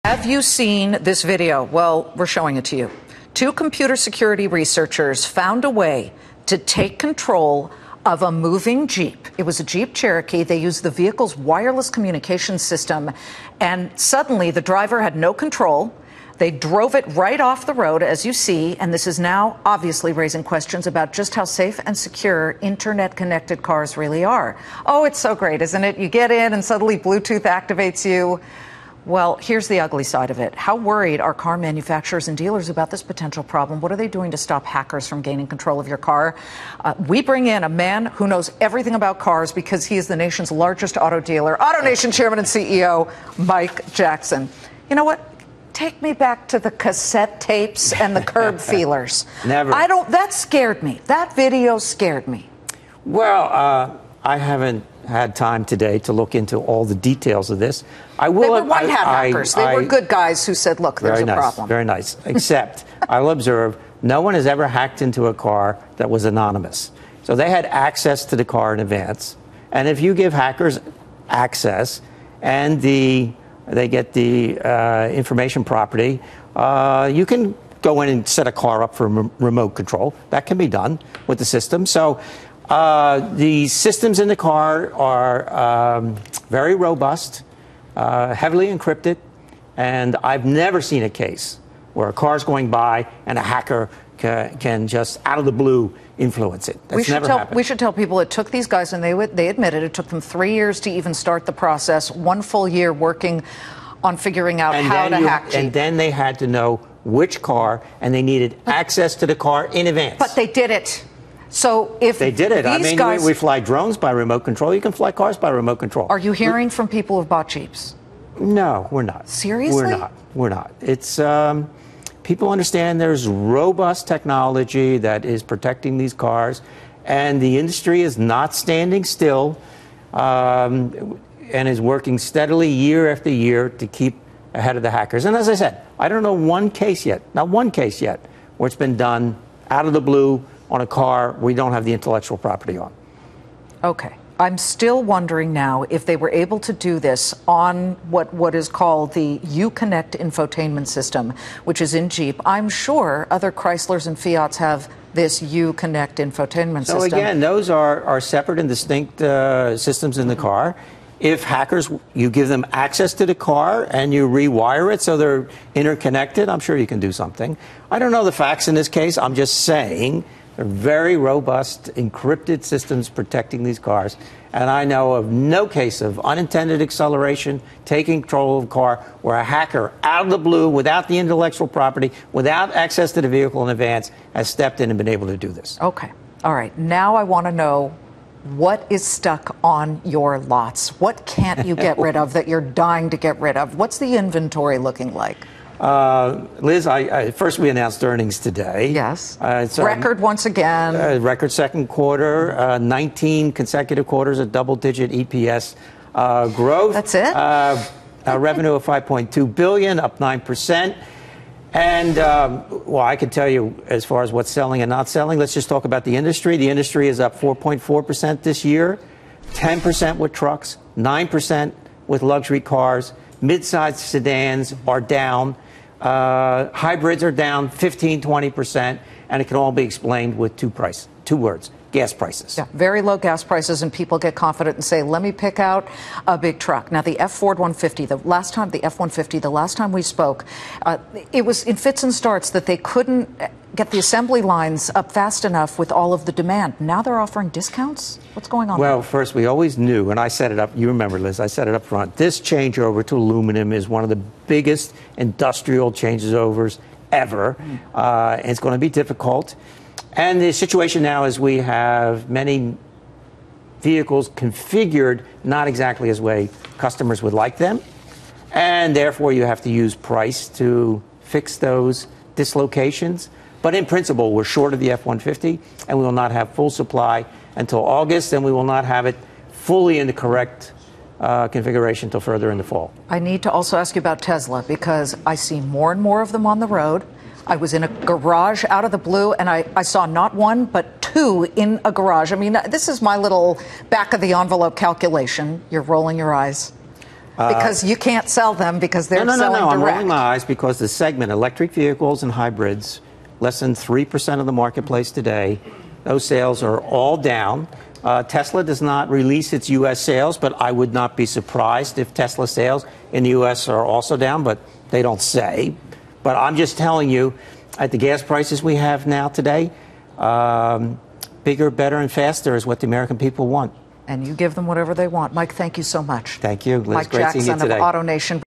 Have you seen this video? Well, we're showing it to you. Two computer security researchers found a way to take control of a moving Jeep. It was a Jeep Cherokee. They used the vehicle's wireless communication system, and suddenly the driver had no control. They drove it right off the road, as you see, and this is now obviously raising questions about just how safe and secure internet-connected cars really are. Oh, it's so great, isn't it? You get in and suddenly Bluetooth activates you. Well, here's the ugly side of it. How worried are car manufacturers and dealers about this potential problem? What are they doing to stop hackers from gaining control of your car? We bring in a man who knows everything about cars because he is the nation's largest auto dealer, AutoNation Chairman and CEO, Mike Jackson. You know what? Take me back to the cassette tapes and the curb feelers. Never. That scared me. That video scared me. Well, I haven't had time today to look into all the details of this. They were white hat hackers. They were good guys who said, look, there's a problem. Very nice. Except, I'll observe, no one has ever hacked into a car that was anonymous. So they had access to the car in advance. And if you give hackers access and they get the information property, you can go in and set a car up for remote control. That can be done with the system. So the systems in the car are very robust, heavily encrypted, and I've never seen a case where a car's going by and a hacker can just out of the blue influence it. That's never happened. We should tell people it took these guys, and they admitted it took them 3 years to even start the process, 1 full year working on figuring out how to hack Jeep. And then they had to know which car, and they needed access to the car in advance. But they did it. So if they did it, I mean, we fly drones by remote control. You can fly cars by remote control. Are you hearing from people who've bought Jeeps? No, we're not. Seriously? We're not. It's people understand there's robust technology that is protecting these cars, and the industry is not standing still, and is working steadily year after year to keep ahead of the hackers. And as I said, I don't know one case yet, not one case yet, where it's been done out of the blue on a car we don't have the intellectual property on. Okay. I'm still wondering now if they were able to do this on what is called the Uconnect infotainment system, which is in Jeep. I'm sure other Chryslers and Fiats have this Uconnect infotainment system. So again, those are separate and distinct systems in the car. If hackers, you give them access to the car and you rewire it so they're interconnected, I'm sure you can do something. I don't know the facts in this case. I'm just saying they're very robust, encrypted systems protecting these cars. And I know of no case of unintended acceleration, taking control of a car, where a hacker, out of the blue, without the intellectual property, without access to the vehicle in advance, has stepped in and been able to do this. Okay. All right. Now I want to know what is stuck on your lots. What can't you get rid of that you're dying to get rid of? What's the inventory looking like? Liz, first we announced earnings today. Yes. Record once again. Record second quarter, 19 consecutive quarters of double-digit EPS growth. That's it? A revenue of $5.2 billion, up 9%. And, well, I can tell you as far as what's selling and not selling. Let's just talk about the industry. The industry is up 4.4% this year, 10% with trucks, 9% with luxury cars. Mid-sized sedans are down. Hybrids are down 15, 20%, and it can all be explained with two words: gas prices. Yeah, very low gas prices, and people get confident and say, let me pick out a big truck. Now, the Ford 150, the last time we spoke, it was in fits and starts that they couldn't get the assembly lines up fast enough with all of the demand. Now they're offering discounts? What's going on? Well, first, we always knew, and I set it up, you remember, Liz, I set it up front. This changeover to aluminum is one of the biggest industrial changeovers ever. And it's going to be difficult. And the situation now is we have many vehicles configured not exactly as way customers would like them. And therefore, you have to use price to fix those dislocations. But in principle, we're short of the F-150, and we will not have full supply until August, and we will not have it fully in the correct configuration until further in the fall. I need to also ask you about Tesla, because I see more and more of them on the road. I was in a garage out of the blue, and I saw not one, but two in a garage. I mean, this is my little back of the envelope calculation. You're rolling your eyes. Because you can't sell them because they're selling direct. I'm rolling my eyes because the segment, electric vehicles and hybrids, less than 3% of the marketplace today. Those sales are all down. Tesla does not release its U.S. sales, but I would not be surprised if Tesla sales in the U.S. are also down, but they don't say. But I'm just telling you, at the gas prices we have now today, bigger, better, and faster is what the American people want. And you give them whatever they want. Mike, thank you so much. Thank you, Liz. Mike Great seeing you Jackson today. of AutoNation.